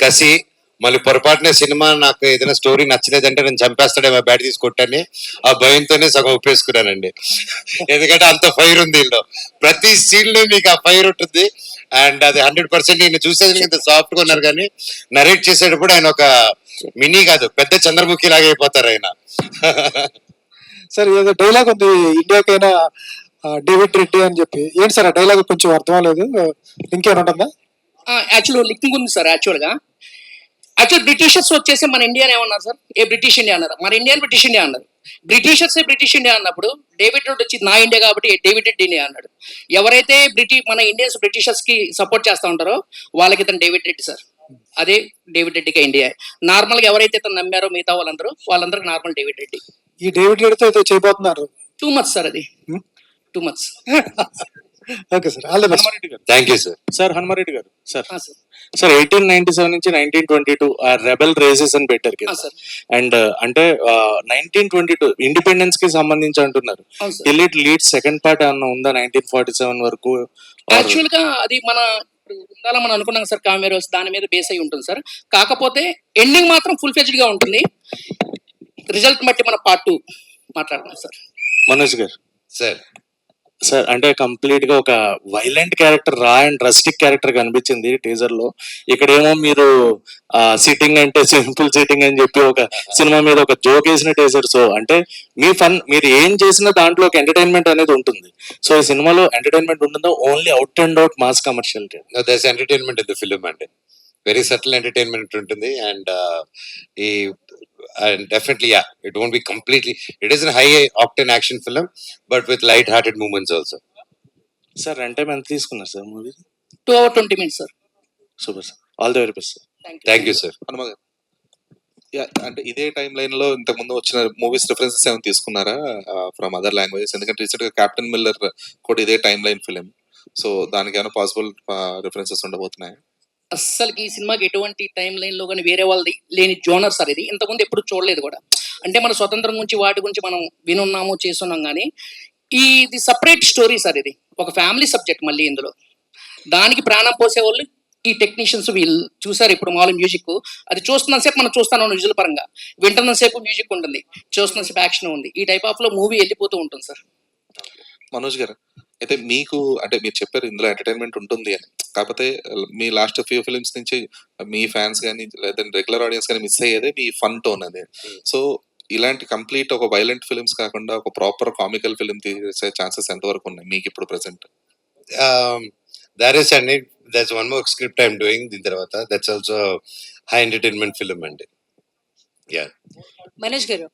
కసి. మళ్ళీ పొరపాటున సినిమా నాకు ఏదైనా స్టోరీ నచ్చలేదంటే నేను చంపేస్తాడేమో బ్యాట్ తీసుకొట్టని ఆ భయంతోనే సగం ఒప్పేసుకున్నానండి. ఎందుకంటే అంత ఫైర్ ఉంది వీళ్ళు, ప్రతి సీన్ లో మీకు ఆ ఫైర్ ఉంటుంది. అండ్ అది 100% నేను చూసేది ఇంత సాఫ్ట్ గా ఉన్నారు, కానీ నరేట్ చేసేటప్పుడు ఆయన ఒక మినీ కాదు పెద్ద చంద్రముఖి లాగా అయిపోతారు ఆయన. సార్ ఏదో డైలాగ్ ఉంది, ఇండియాకైనా డేవిడ్ రెడ్డి అని చెప్పి, ఏంటి సార్ ఆ డైలాగ్ కొంచెం అర్థం లేదు, ఇంకేమైనా ఉంటుందా? యాక్చువల్ లింకింగ్ ఉంది సార్. యాక్చువల్ బ్రిటిషర్స్ వచ్చేసి మన ఇండియాని ఏమన్నారు సార్? ఏ బ్రిటిష్ ఇండియా అన్నారు, మన ఇండియన్ బ్రిటిష్ ఇండియా అన్నారు. బ్రిటిషర్స్ బ్రిటిష్ ఇండియా అన్నప్పుడు డేవిడ్ రెడ్డి వచ్చి నా ఇండియా కాబట్టి డేవిడ్ రెడ్డి ఇండియా అన్నాడు. ఎవరైతే మన ఇండియన్స్ బ్రిటిషర్స్ కి సపోర్ట్ చేస్తా ఉంటారో వాళ్ళకి ఇతను డేవిడ్ రెడ్డి సార్. అదే డేవిడ్ రెడ్డికి ఇండియా. నార్మల్ గా ఎవరైతే ఇతను నమ్మారో మిగతా వాళ్ళందరూ నార్మల్ డేవిడ్ రెడ్డి. ఈ డేవిడ్ రెడ్డితో అయితే చేయబోతున్నారు. 2 months సార్, అది 2 months. Okay sir, all the best. Hanumareddy garu. Thank you sir. Sir Hanumareddy garu sir, sir 1897 నుంచి 1922 రెబెల్ రేసెస్ అని పెట్టారు కదా. సార్. అండ్ అంటే 1922 ఇండిపెండెన్స్ కి సంబంధించి అంటున్నారు. అవును సార్. లీడ్ సెకండ్ పార్ట్ ఏమన్నా ఉందా 1947 వరకు? యాక్చువల్ గా అది మన ఇప్పుడు ఉండాలని మనం అనుకున్నాం సార్ కామెరోస్ దాని మీద బేస్ అయి ఉంటుంది సార్. కాకపోతే ఎండింగ్ మాత్రం ఫుల్ ఫ్లెడ్జ్డ్ గా ఉంటుంది. రిజల్ట్ బట్టి మన పార్ట్ 2 మాట్లాడదాం sir. Manoj garu sir sir అంటే కంప్లీట్ గా ఒక వైలెంట్ క్యారెక్టర్, రా అండ్ రస్టిక్ క్యారెక్టర్ కనిపించింది టీజర్ లో. ఇక్కడేమో మీరు సిట్టింగ్ అంటే సింపుల్ సిట్టింగ్ అని చెప్పి ఒక సినిమా మీద ఒక జోక్ వేసిన టీజర్. సో అంటే మీ ఫన్, మీరు ఏం చేసినా దాంట్లో ఒక ఎంటర్టైన్మెంట్ అనేది ఉంటుంది. సో ఈ సినిమాలో ఎంటర్టైన్మెంట్ ఉంటుందో only out and out mass commercial? That's entertainment in the film అండి. వెరీ సటిల్ ఎంటర్టైన్మెంట్ ఉంటుంది. అండ్ ఈ and definitely yeah, it won't be completely, it is a high octane action film but with light hearted moments also. Sir run time ఎంత తీసుకున్నారు sir movie? 2 hours 20 minutes sir. Super sir, all the very best sir. Thank you sir. Hanuma గారు, అంటే ఇదే time line లో ఇంతకు ముందు వచ్చిన movies references ఏమైనా తీసుకున్నారా ఫ్రమ్ అదర్ లాంగ్వేజెస్? ఎందుకంటే రీసెంట్ గా క్యాప్టెన్ మిల్లర్ కూడా ఇదే టైం లైన్ ఫిలిం. సో దానికి ఏమైనా పాసిబుల్ రిఫరెన్సెస్ ఉండబోతున్నాయి? అస్సలకి ఈ సినిమాకి ఎటువంటి టైం లైన్ లో కానీ వేరే వాళ్ళది లేని జోనర్ సార్ ఇది. ఇంతకుముందు ఎప్పుడు చూడలేదు కూడా. అంటే మన స్వతంత్రం గురించి వాటి గురించి మనం వినున్నాము చేస్తున్నాం, కానీ ఇది సపరేట్ స్టోరీ సార్. ఇది ఒక ఫ్యామిలీ సబ్జెక్ట్. మళ్ళీ ఇందులో దానికి ప్రాణం పోసేవాళ్ళు ఈ టెక్నీషియన్స్. వీళ్ళు చూసారు ఇప్పుడు మామూలు మ్యూజిక్, అది చూస్తున్న సేపు మనం చూస్తాను విజువల్ పరంగా, వింటున్న సేపు మ్యూజిక్ ఉంటుంది, చూస్తున్న సేపు యాక్షన్ ఉంది. ఈ టైప్ ఆఫ్ లో మూవీ వెళ్ళిపోతూ ఉంటుంది సార్. మనోజ్ గారు, అయితే మీకు అంటే మీరు చెప్పారు ఇందులో ఎంటర్టైన్మెంట్ ఉంటుంది అని, కాకపోతే మీ లాస్ట్ ఫ్యూ ఫిల్మ్స్ నుంచి మీ ఫ్యాన్స్ కానీ లేదా రెగ్యులర్ ఆడియన్స్ కానీ మిస్ అయ్యేదే మీ ఫన్ టోన్ అదే. సో ఇలాంటి కంప్లీట్ ఒక వైలెంట్ ఫిల్మ్స్ కాకుండా ఒక ప్రాపర్ కామికల్ ఫిల్మ్ తీసే ఛాన్సెస్ ఎంతవరకు ఉన్నాయి మీకు ఇప్పుడు present? There is and there's one more script I'm doing din tarvata, that's also high entertainment film and yeah. Manoj గారు,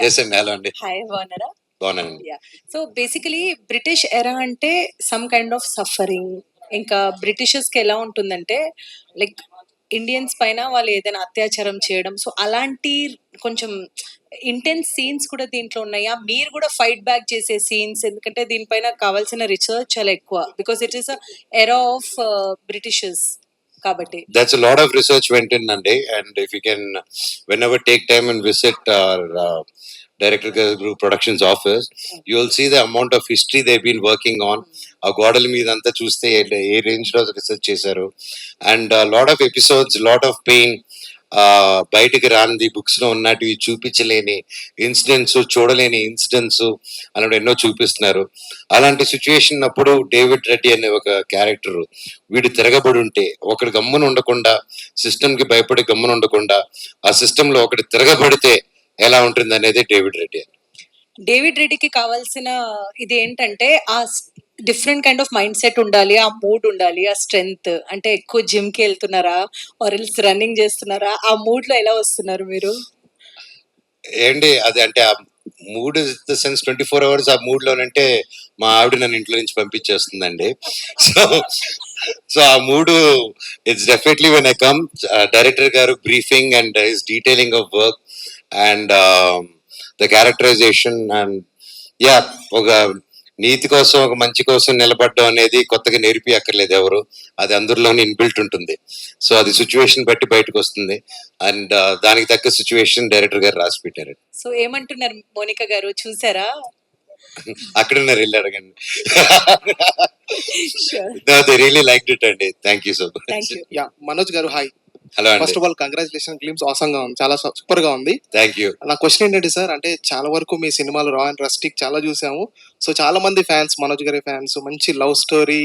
Yes and hello అండి. హాయ్ బాగున్నారా? బాగున్నానండి. సో బేసికలీ బ్రిటిష్ ఎరా అంటే సమ్ కైండ్ ఆఫ్ సఫరింగ్. ఇంకా బ్రిటిషర్స్ కి ఎలా ఉంటుందంటే లైక్ ఇండియన్స్ పైన వాళ్ళు ఏదైనా అత్యాచారం చేయడం, సో అలాంటి కొంచెం ఇంటెన్స్ సీన్స్ కూడా దీంట్లో ఉన్నాయా? మీరు కూడా ఫైట్ బ్యాక్ చేసే సీన్స్, ఎందుకంటే దీనిపైన కావాల్సిన రీసెర్చ్ చాలా ఎక్కువ, because it is era of Britishers కాబట్టి. That's a lot of research went in andi, and if you can whenever take time and visit our director group productions office, you will see the amount of history they've been working on. ఆ గోడల మీద అంతా చూస్తే ఏ range లో research చేశారు. And lot of episodes, lot of pain, బయటికి రానిది, books లో ఉన్నటివి చూపించలేని incidents, చూడలేని ఇన్సిడెంట్స్ అలాంటి ఎన్నో చూపిస్తున్నారు. అలాంటి సిచ్యువేషన్ అప్పుడు డేవిడ్ రెడ్డి అనే ఒక క్యారెక్టర్ వీడు తిరగబడి ఉంటే, ఒకటి గమ్మున ఉండకుండా, సిస్టమ్ కి భయపడి గమ్మున ఉండకుండా, ఆ సిస్టమ్ లో ఒకటి తిరగబడితే ఎలా ఉంటుంది అనేది డేవిడ్ రెడ్డి. డేవిడ్ రెడ్డికి కావాల్సిన ఇది ఏంటంటే ఆ different kind of mind set ఉండాలి, ఆ మూడ్ ఉండాలి, ఆ స్ట్రెంగ్త్. అంటే ఎక్కువ జిమ్ కి వెళ్తున్నారా ఆర్ ఎల్స్ రన్నింగ్ చేస్తున్నారా? ఆ మూడ్ లో ఎలా వస్తున్నారు మీరు? ఏంటి అది అంటే ఆ మూడ్ ద సెన్స్ 24 hours ఆ మూడ్ లోనంటే మా ఆవిడ నన్ను ఇంట్లో నుంచి పంపించేస్తుందండి. సో ఆ mood it's definitely when I come, director garu briefing and his detailing of work and the characterization and yeah, ఒక నీతి కోసం, ఒక మంచి కోసం నిలబడడం అనేది కొత్తగా నేర్పి అక్కర్లేదు ఎవరు, అది అందరిలోనే ఇన్బిల్ట్ ఉంటుంది. సో అది సిచ్యువేషన్ బట్టి బయటకు వస్తుంది. అండ్ దానికి తగ్గ సిచ్యువేషన్ డైరెక్టర్ గారు రాసి పెట్టారు. సో ఏమంటున్నారు మోనికా గారు, చూసారా? అక్కడ ఉన్నారు, వెళ్ళి అడగండి. దే రియలీ లైక్డ్ ఇట్ అండి. Thank you so much. Yeah, Manoj గారు హాయ్. హలో అండి. First of all congratulation, films అవసరం గా ఉంది, చాలా సూపర్ గా ఉంది. Thank you. నా క్వశ్చన్ ఏంటంటే సార్, అంటే చాలా వరకు మీ సినిమాలు రా అండ్ రస్టిక్ చాలా చూసాము. సో చాలా మంది ఫ్యాన్స్, మనోజ్ గారి ఫ్యాన్స్ మంచి లవ్ స్టోరీ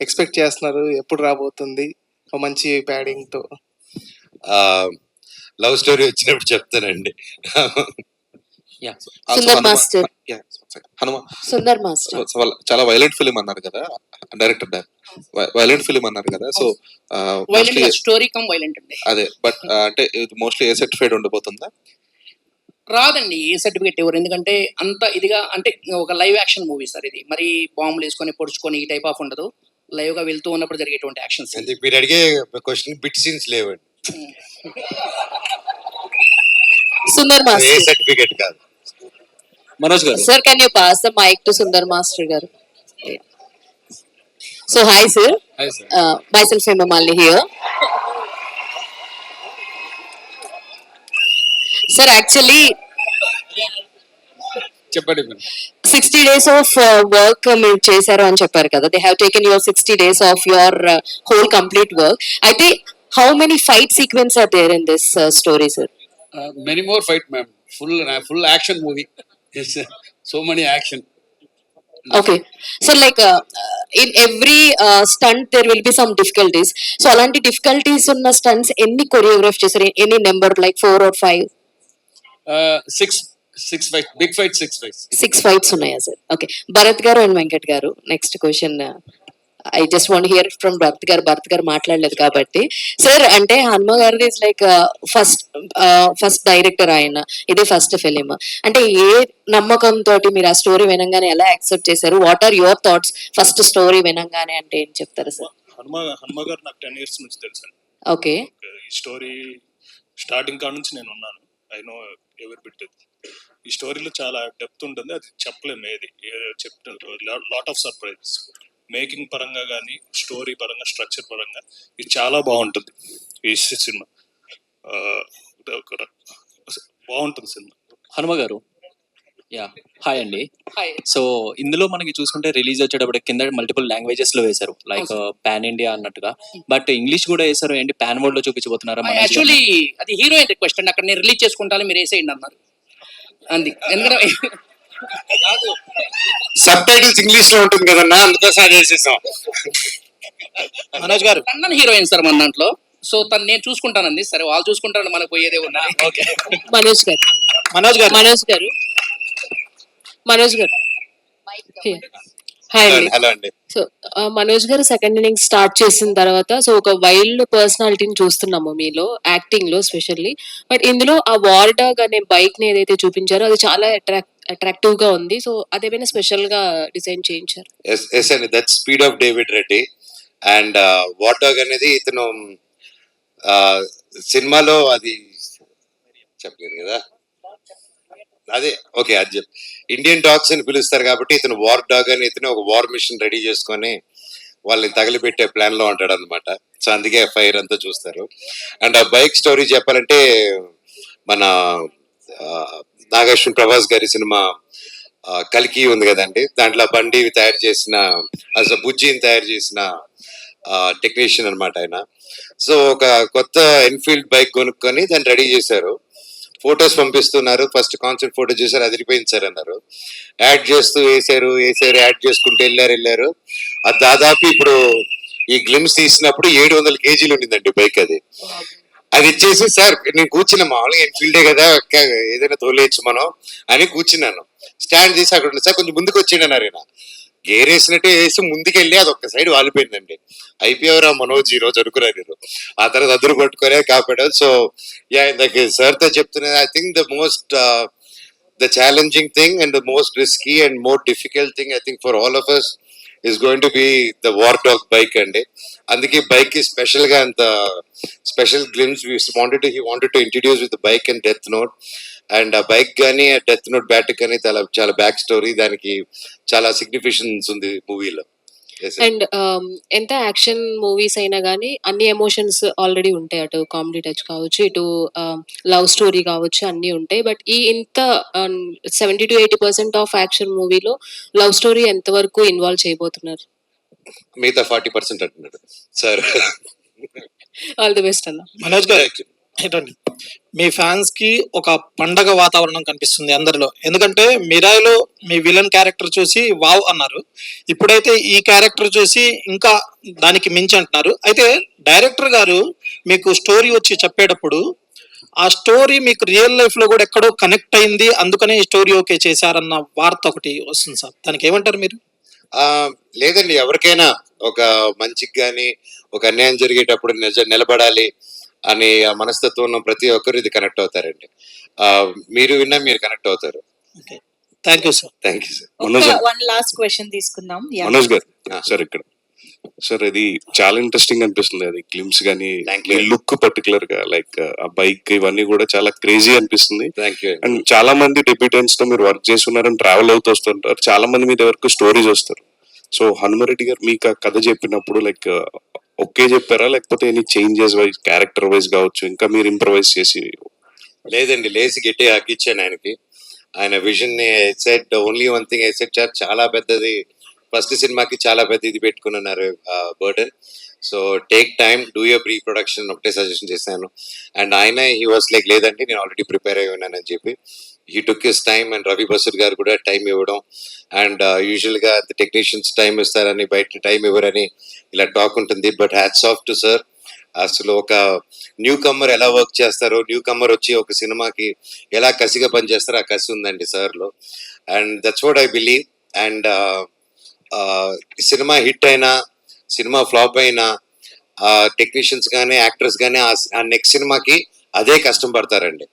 ఎక్స్పెక్ట్ చేస్తున్నారు. ఎప్పుడు రాబోతుంది ఒక మంచి ప్యాడింగ్ తో? లవ్ స్టోరీ వచ్చినప్పుడు చెప్తానండి. సుందర్ మాస్టర్. హనుమ, సుందర్ మాస్టర్ చాలా వైలెంట్ ఫిలిం అన్నారు కదా డైరెక్టర్, వైలెంట్ ఫిలిం అన్నారు కదా. So violent story come violent అండి అదే, బట్ అంటే మోస్ట్లీ ఏ సర్టిఫైడ్ ఉండబోతుందా? రాదండి ఏ సర్టిఫికేట్ ఎవరు, ఎందుకంటే అంత ఇదిగా అంటే ఒక లైవ్ యాక్షన్ మూవీ సార్ ఇది. మరి బాంబులు వేసుకొని పొడుచుకొని ఈ టైప్ ఆఫ్ ఉండదు. లైవ్ గా వెళ్తూ ఉన్నప్పుడు జరిగేటువంటి యాక్షన్స్. మీరు అడిగే క్వశ్చన్ బిట్ సీన్స్ లేవండి. సుందర్ ఏ మాస్టర్. సర్టిఫికేట్ కాదు. మనోజ్ గారు, Sir, can you pass the mic to Sundar Master garu? Yeah. So hi sir. Hi sir. Myself Hemamali here. Sir, actually చెప్పండి మేడం. 60 days of work మీరు చేశారు అని చెప్పారు కదా. They have taken your 60 days of your whole complete work. అయితే how many fight sequence are there in this story sir? Many more fight, ma'am. Full action movie. Yes, so many action. Okay. So like in every stunt there will be some difficulties. So alanti difficulties unna stunts enni choreograph chesaru? Any number like 4 or 5? Six fight, big fight, 6 fights. 6 fights unnaya sir? Okay. Bharat garu and Venkat garu, next question. I just want to hear from Bharat garu మాట్లాడలేదు కాబట్టి sir. అంటే హనుమ గారు is like first director, ఆయన ఇది first film. అంటే ఏ నమ్మకంతో మీరు ఆ స్టోరీ వినంగానే ఎలా యాక్సెప్ట్ చేశారు? What are your thoughts first story వినంగానే? అంటే ఏం చెప్తారు సార్? హనుమ గారు నాకు 10 years నుంచి తెలుసు. ఓకే. ఈ స్టోరీ స్టార్టింగ్ కాడ నుంచి నేను ఉన్నాను. ఐ నో ఎవరి బిట్. ఈ స్టోరీలో చాలా డెప్త్ ఉంటుంది, అది చెప్పలేము. ఏది చెప్తారు, లాట్ ఆఫ్ సర్ప్రైజెస్. మేకింగ్ పరంగా కానీ, స్టోరీ పరంగా, స్ట్రక్చర్ పరంగా ఇది చాలా బాగుంటుంది. ఈ సినిమా బాగుంటుంది సినిమా. హనుమ గారు, యా హాయ్ అండి. హాయ్. సో ఇందులో మనకి చూసుకుంటే రిలీజ్ వచ్చేటప్పుడు కింద మల్టిపుల్ లాంగ్వేజెస్ లో వేశారు, లైక్ పాన్ ఇండియా అన్నట్టుగా. బట్ ఇంగ్లీష్ కూడా వేశారు. ఏంటి పాన్ వరల్డ్ లో చూపించబోతున్నారా? యాక్చువల్లీ అది హీరోయిన్ రిక్వెస్ట్ అండి. అక్కడ నేను రిలీజ్ చేసుకుంటాను, మీరు వేసేయండి అన్నారు. అంది ఎందుకంటే సబ్ టైటిల్స్ ఇంగ్లీష్ లో ఉంటుంది కదన్నా, అందుకోసం అది వేసేసాం. మనోజ్ గారు, కన్నన్ హీరోయిన్ సార్ మన దాంట్లో. సో తను నేను చూసుకుంటానండి. సరే వాళ్ళు చూసుకుంటాను, మనకు పోయేదే ఉన్నది. ఓకే. మనోజ్ గారు హాయ్ అండి. హలో అండి. సో మనోజ్ గారు సెకండ్ ఇన్నింగ్ స్టార్ట్ చేసిన తర్వాత సో ఒక వైల్డ్ పర్సనాలిటీని చూస్తున్నాము మీలో, యాక్టింగ్ లో స్పెషల్లీ. బట్ ఇందులో ఆ వార్ డాగ్ అనే బైక్ ని ఏదైతే చూపించారో అది చాలా అట్రాక్టివ్ గా ఉంది. సో అదేమైనా స్పెషల్ గా డిజైన్ చేయించారు? ఎస్ అండి, that speed of David Reddy. And war dog అనేది ఇతను సినిమాలో అది చెప్పలేదు కదా, అదే ఓకే అది ఇండియన్ డాగ్స్ అని పిలుస్తారు కాబట్టి ఇతను వార్ డాగ్ అని, ఇతను ఒక వార్ మిషన్ రెడీ చేసుకొని వాళ్ళని తగిలిపెట్టే ప్లాన్ లో ఉంటాడు అనమాట. సో అందుకే ఫైర్ అంతా చూస్తారు. అండ్ ఆ బైక్ స్టోరీ చెప్పాలంటే మన నాగేశ్వర ప్రభాస్ గారి సినిమా కల్కి ఉంది కదండి, దాంట్లో బండి తయారు చేసిన అసలు బుజ్జిని తయారు చేసిన టెక్నీషియన్ అనమాట ఆయన. సో ఒక కొత్త ఎన్ఫీల్డ్ బైక్ కొనుక్కొని దాన్ని రెడీ చేశారు. ఫొటోస్ పంపిస్తున్నారు. ఫస్ట్ కాన్సెప్ట్ ఫోటో చేశారు, అదిరిపోయింది సార్ అన్నారు. యాడ్ చేస్తూ వేసారు, యాడ్ చేసుకుంటూ వెళ్ళారు. అది దాదాపు ఇప్పుడు ఈ గ్లిమ్స్ తీసినప్పుడు 700 kgs ఉండిందండి బైక్. అది ఇచ్చేసి సార్ నేను కూర్చున్నా, మామూలుగా ఎన్ఫీల్డే కదా ఏదైనా తోలేయచ్చు మనం అని కూర్చున్నాను. స్టాండ్ తీసి అక్కడ సార్ కొంచెం ముందుకు వచ్చిండు అన్నారు. ఆయన గేర్ వేసినట్టు వేసి ముందుకెళ్ళి అది ఒక్క సైడ్ వాలిపోయిందండి. అయిపోయావురా మనోజ్ ఈ రోజు అనుకున్నారు నేను. ఆ తర్వాత అదురు కొట్టుకునే కాపాడారు. సో యా, ఇందాక సార్తో చెప్తున్నది, I think the challenging thing and the most risky and more difficult thing I think for all of us is going to be the war dog bike అండి. అందుకే బైక్ కి స్పెషల్ గా అంత special glimpse he wanted to introduce with the bike and Death Note. And ఆ bike కానీ ఆ death note bat కానీ చాలా బ్యాక్ స్టోరీ, దానికి చాలా సిగ్నిఫికెన్స్ ఉంది మూవీలో. అండ్ ఎంత యాక్షన్ మూవీస్ అయినా కానీ అన్ని ఎమోషన్స్ ఆల్రెడీ ఉంటాయి. అటు కామెడీ టచ్ కావచ్చు, ఇటు లవ్ స్టోరీ కావచ్చు, అన్ని ఉంటాయి. బట్ ఈ ఇంత 70 to 80% ఆఫ్ యాక్షన్ మూవీలో లవ్ స్టోరీ ఎంత వరకు ఇన్వాల్వ్ చేయబోతున్నారు? మిగతా 40% అంటున్నాడు సార్. ఆల్ ది బెస్ట్ అన్న. మనోజ్ గారు, ఏంటండి మీ ఫ్యాన్స్ కి ఒక పండగ వాతావరణం కనిపిస్తుంది అందరిలో. ఎందుకంటే మిరాయిలో మీ విలన్ క్యారెక్టర్ చూసి వావ్ అన్నారు, ఇప్పుడైతే ఈ క్యారెక్టర్ చూసి ఇంకా దానికి మించి అంటున్నారు. అయితే డైరెక్టర్ గారు మీకు స్టోరీ వచ్చి చెప్పేటప్పుడు ఆ స్టోరీ మీకు రియల్ లైఫ్ లో కూడా ఎక్కడో కనెక్ట్ అయింది, అందుకనే ఈ స్టోరీ ఓకే చేశారన్న వార్త ఒకటి వస్తుంది సార్, దానికి ఏమంటారు మీరు? లేదండి, ఎవరికైనా ఒక మంచికి కానీ ఒక అన్యాయం జరిగేటప్పుడు నిలబడాలి అని ఆ మనస్తత్వం ఉన్న ప్రతి ఒక్కరు ఇది కనెక్ట్ అవుతారండి. మీరు విన్నా మీరు కనెక్ట్ అవుతారు. Thank you sir. Thank you sir. One last question తీసుకుందాం. మనోజ్ గారు సార్, ఇక్కడ సార్ ఇది చాలా ఇంట్రెస్టింగ్ అనిపిస్తుంది. అది గ్లిమ్స్ కానీ లుక్ పర్టికులర్ గా లైక్ ఆ బైక్ ఇవన్నీ కూడా చాలా క్రేజీ అనిపిస్తుంది. అండ్ చాలా మంది డెబ్యూటెంట్స్ తో మీరు వర్క్ చేస్తున్నారని ట్రావెల్ అవుతూ వస్తుంటారు. చాలా మంది మీ దగ్గరకు స్టోరీస్ వస్తారు. సో హనుమరెడ్డి గారు మీకు ఆ కథ చెప్పినప్పుడు లైక్ ఓకే చెప్పారా, లేకపోతే any changes wise character wise కావచ్చు ఇంకా మీరు ఇంప్రవైజ్ చేసి? లేదండి, లేసి గట్టి హక్కిచ్చాను ఆయనకి. ఆయన విజన్ ని set only one thing I set చాలా పెద్దది, ఫస్ట్ సినిమాకి చాలా పెద్ద ఇది పెట్టుకుని ఉన్నారు burden. So take time, do your pre production ఒకటే సజెషన్ చేశాను. అండ్ ఆయన హీ వాస్ లైక్ లేదండి నేను ఆల్రెడీ ప్రిపేర్ అయి ఉన్నానని చెప్పి he took his time. And Ravi Basrur garu కూడా టైం ఇవ్వడం, అండ్ యూజువల్గా టెక్నీషియన్స్ టైం ఇస్తారని బయట టైం ఇవ్వరని ఇలా టాక్ ఉంటుంది. But hats off to sir. అసలు ఒక న్యూ కమ్మర్ ఎలా వర్క్ చేస్తారో, న్యూ కమ్మర్ వచ్చి ఒక సినిమాకి ఎలా కసిగా పనిచేస్తారో ఆ కసి ఉందండి సార్లో. And that's what I believe. And cinema hit అయినా సినిమా ఫ్లాప్ అయినా టెక్నీషియన్స్ కానీ యాక్టర్స్ కానీ ఆ నెక్స్ట్ సినిమాకి అదే కష్టం పడతారండి.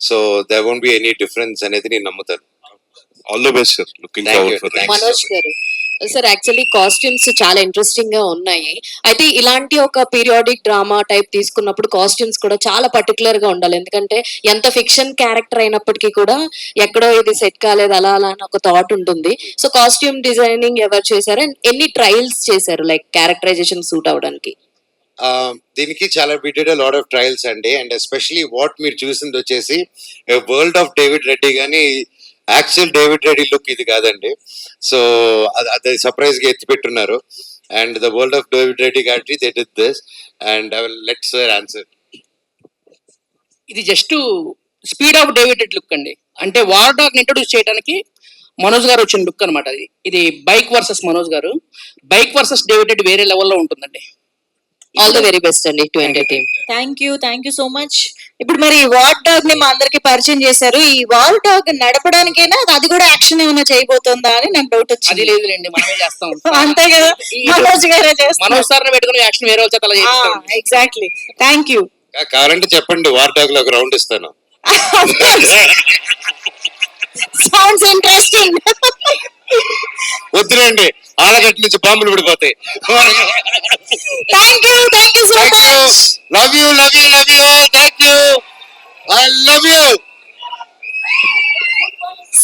So there won't be any difference అనేది నేను నమ్ముతాను. All the best sir, looking forward for that. Manoj garu sir, actually costumes చాలా ఇంట్రెస్టింగ్ గా ఉన్నాయి. అయితే ఇలాంటి ఒక పీరియాడిక్ డ్రామా టైప్ తీసుకున్నప్పుడు కాస్ట్యూమ్స్ కూడా చాలా పర్టికులర్ గా ఉండాలి. ఎందుకంటే ఎంత ఫిక్షన్ క్యారెక్టర్ అయినప్పటికీ కూడా ఎక్కడో ఇది సెట్ కాలేదు అలా అలా అని ఒక థాట్ ఉంటుంది. సో కాస్ట్యూమ్ డిజైనింగ్ ఎవరు చేశారు అండ్ ఎన్ని ట్రయల్స్ చేశారు లైక్ క్యారెక్టరైజేషన్ సూట్ అవడానికి? దీనికి చాలా did a lot of trials అండి. అండ్ ఎస్పెషలీ వాట్ మీరు చూసింది వచ్చేసి వరల్డ్ ఆఫ్ డేవిడ్ రెడ్డి కానీ యాక్చువల్ డేవిడ్ రెడ్డి లుక్ ఇది కాదండి. సో అది సర్ప్రైజ్ గా ఎత్తి పెట్టున్నారు. And the world of David Reddy కాబట్టి they did this. And I will let sir answer. ఇది just speed of David look అండి. అంటే వార్ డాగ్ ఇంట్రొడ్యూస్ చేయడానికి మనోజ్ గారు వచ్చిన లుక్ అనమాట. ఇది బైక్ వర్సెస్ మనోజ్ గారు, బైక్ వర్సెస్ డేవిడ్ వేరే లెవెల్లో ఉంటుందండి. ఆల్ ద వెరీ బెస్ట్ అండి to entertain. Thank you so much. ఇప్పుడు మరి వార్ డాగ్ ని మా అందరికి పరిచయం చేశారు. ఈ వార్ డాగ్ నడపడానికైనా అది కూడా యాక్షన్ ఏమైనా చేయబోతుందా అని నాకు డౌట్ అది వచ్చింది. లేదులేండి, మనమే చేస్తాం. అంతే కదా, మనోజ్ గారే చేస్తారు. మనోజ్ సార్ పెట్టుకుని యాక్షన్ వేరే వాళ్ళ చేత చేస్తాం. ఎగ్జాక్ట్లీ. Thank you. కావాలంటే చెప్పండి, వార్ డాగ్ లో ఒక రౌండ్ ఇస్తాను. Sounds interesting. వద్దులేండి, ఆడగట్టి నుంచి బాంబులు పడిపోతాయి. Thank you so much. Love you all. Thank you. I love you.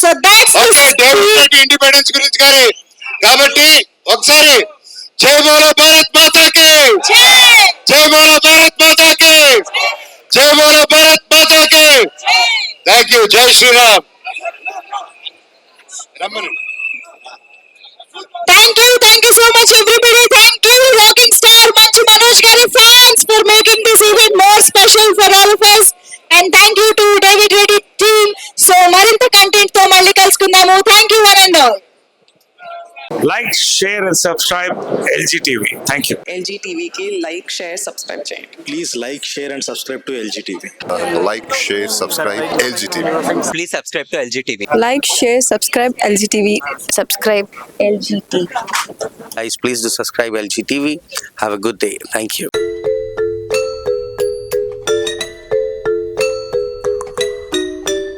So that's okay, David Reddy independence గురించి కానీ కాబట్టి ఒకసారి జై బోలో భారత్ మాతాకి, జై బోలో భారత్ మాతాకి, జై బోలో భారత్ మాతాకి. Thank you. జై శ్రీరామ్. రమ్మను. Thank you so much everybody. Thank you rocking star Manchu Manoj Gari fans for making this event more special for all of us. And thank you to David Reddy team. So marinta content తో మళ్ళీ కలుసుకుందాము. Thank you one and all. Like, share and subscribe LG TV. Thank you. LG TV की like, share, subscribe చేయండి. Please like, share and subscribe to LG TV. Like, share, subscribe LG TV. Please subscribe to LG TV. Like, share, subscribe LG TV. Subscribe LG TV. Guys, please do subscribe LG TV. Have a good day. Thank you.